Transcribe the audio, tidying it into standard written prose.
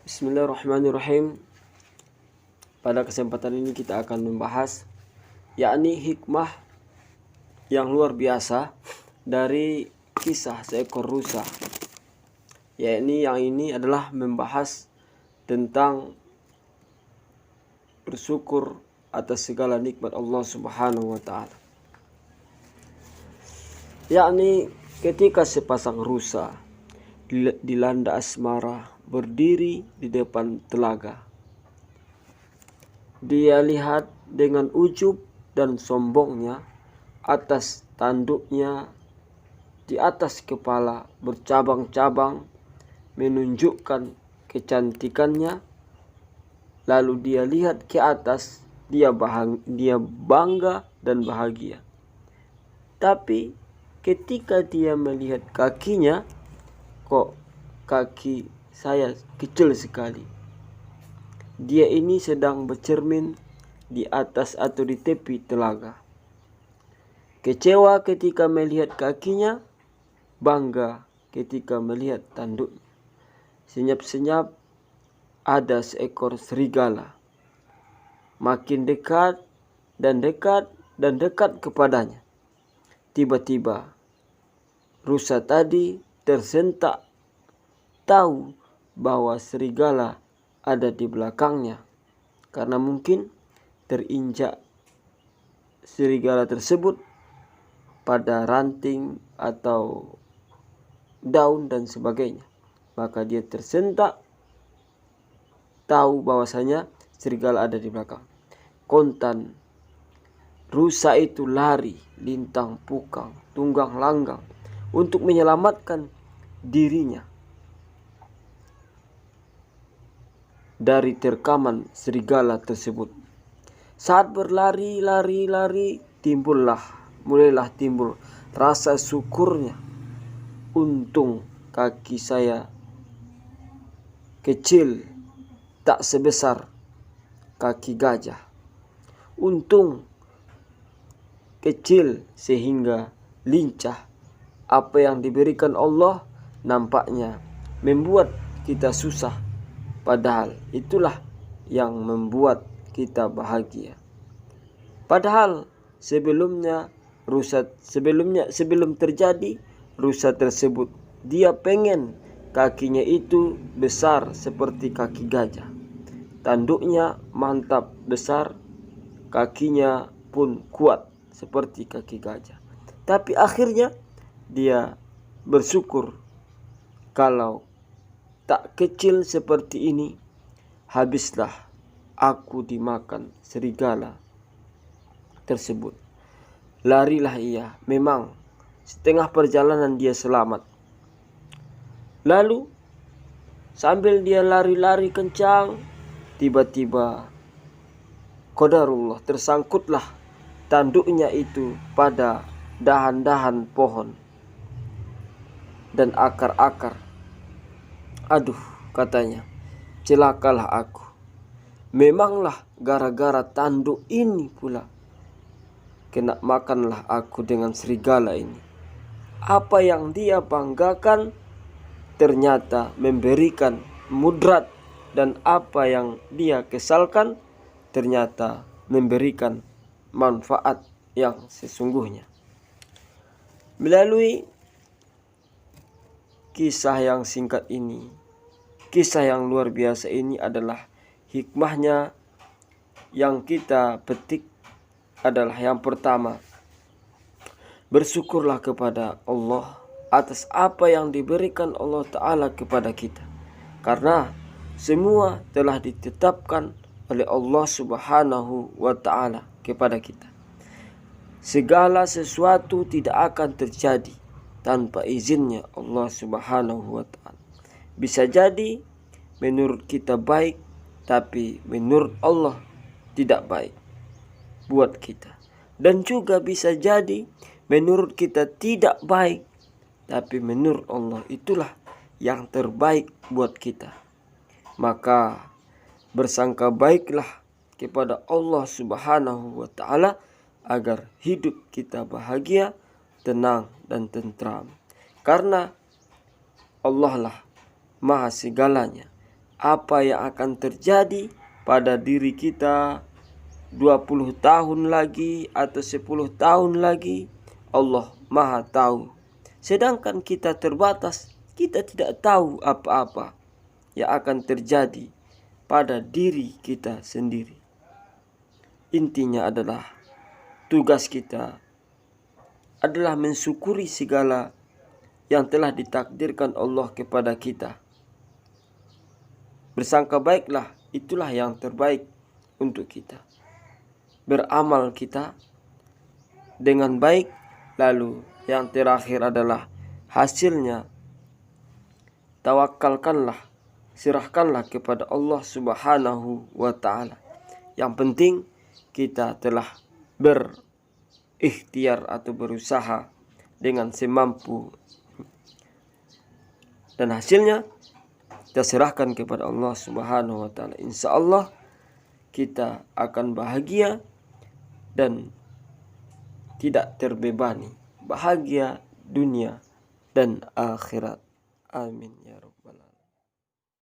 Bismillahirrahmanirrahim. Pada kesempatan ini kita akan membahas yakni hikmah yang luar biasa dari kisah seekor rusa. Yakni yang ini adalah membahas tentang bersyukur atas segala nikmat Allah Subhanahu wa taala. Yakni ketika sepasang rusa dilanda asmara berdiri di depan telaga, dia lihat dengan ujub dan sombongnya atas tanduknya di atas kepala bercabang-cabang menunjukkan kecantikannya. Lalu dia lihat ke atas, dia bangga dan bahagia. Tapi ketika dia melihat kakinya, kok kaki saya kecil sekali. Dia ini sedang bercermin di atas atau di tepi telaga. Kecewa ketika melihat kakinya, bangga ketika melihat tanduknya. Senyap-senyap ada seekor serigala. Makin dekat dan dekat dan dekat kepadanya. Tiba-tiba rusa tadi tersentak, tahu bahwa serigala ada di belakangnya, karena mungkin terinjak serigala tersebut pada ranting atau daun dan sebagainya. Maka dia tersentak, tahu bahwasanya serigala ada di belakang. Kontan rusa itu lari lintang pukang, tunggang langgang untuk menyelamatkan dirinya dari terkaman serigala tersebut. Saat berlari, mulailah timbul rasa syukurnya. Untung kaki saya kecil, tak sebesar kaki gajah. Untung kecil sehingga lincah. Apa yang diberikan Allah nampaknya membuat kita susah, padahal itulah yang membuat kita bahagia. Padahal sebelum terjadi rusa tersebut, dia pengen kakinya itu besar seperti kaki gajah. Tanduknya mantap besar, kakinya pun kuat seperti kaki gajah. Tapi akhirnya dia bersyukur, kalau tak kecil seperti ini, habislah aku dimakan serigala tersebut. Larilah ia, memang setengah perjalanan dia selamat. Lalu sambil dia lari-lari kencang, tiba-tiba qadarullah, tersangkutlah tanduknya itu pada dahan-dahan pohon dan akar-akar. Aduh, katanya, celakalah aku. Memanglah gara-gara tanduk ini pula kena makanlah aku dengan serigala ini. Apa yang dia banggakan ternyata memberikan mudarat, dan apa yang dia kesalkan ternyata memberikan manfaat yang sesungguhnya. Melalui kisah yang singkat ini, kisah yang luar biasa ini adalah hikmahnya yang kita petik adalah yang pertama, bersyukurlah kepada Allah atas apa yang diberikan Allah Ta'ala kepada kita. Karena semua telah ditetapkan oleh Allah Subhanahu wa Ta'ala kepada kita. Segala sesuatu tidak akan terjadi tanpa izinnya Allah Subhanahu wa Ta'ala. Bisa jadi menurut kita baik, tapi menurut Allah tidak baik buat kita. Dan juga bisa jadi menurut kita tidak baik, tapi menurut Allah itulah yang terbaik buat kita. Maka bersangka baiklah kepada Allah Subhanahu wa Ta'ala agar hidup kita bahagia, tenang dan tentram. Karena Allah lah maha segalanya. apa yang akan terjadi pada diri kita 20 tahun lagi atau 10 tahun lagi, Allah Maha tahu. Sedangkan kita terbatas, kita tidak tahu apa-apa yang akan terjadi pada diri kita sendiri. Intinya adalah tugas kita adalah mensyukuri segala yang telah ditakdirkan Allah kepada kita. Bersangka baiklah, itulah yang terbaik untuk kita. Beramal kita dengan baik, lalu yang terakhir adalah hasilnya tawakalkanlah, serahkanlah kepada Allah Subhanahu wa ta'ala. Yang penting kita telah berikhtiar atau berusaha dengan semampu, dan hasilnya kita serahkan kepada Allah Subhanahu wa ta'ala. Insya Allah kita akan bahagia dan tidak terbebani, bahagia dunia dan akhirat. Amin ya rabbal alamin.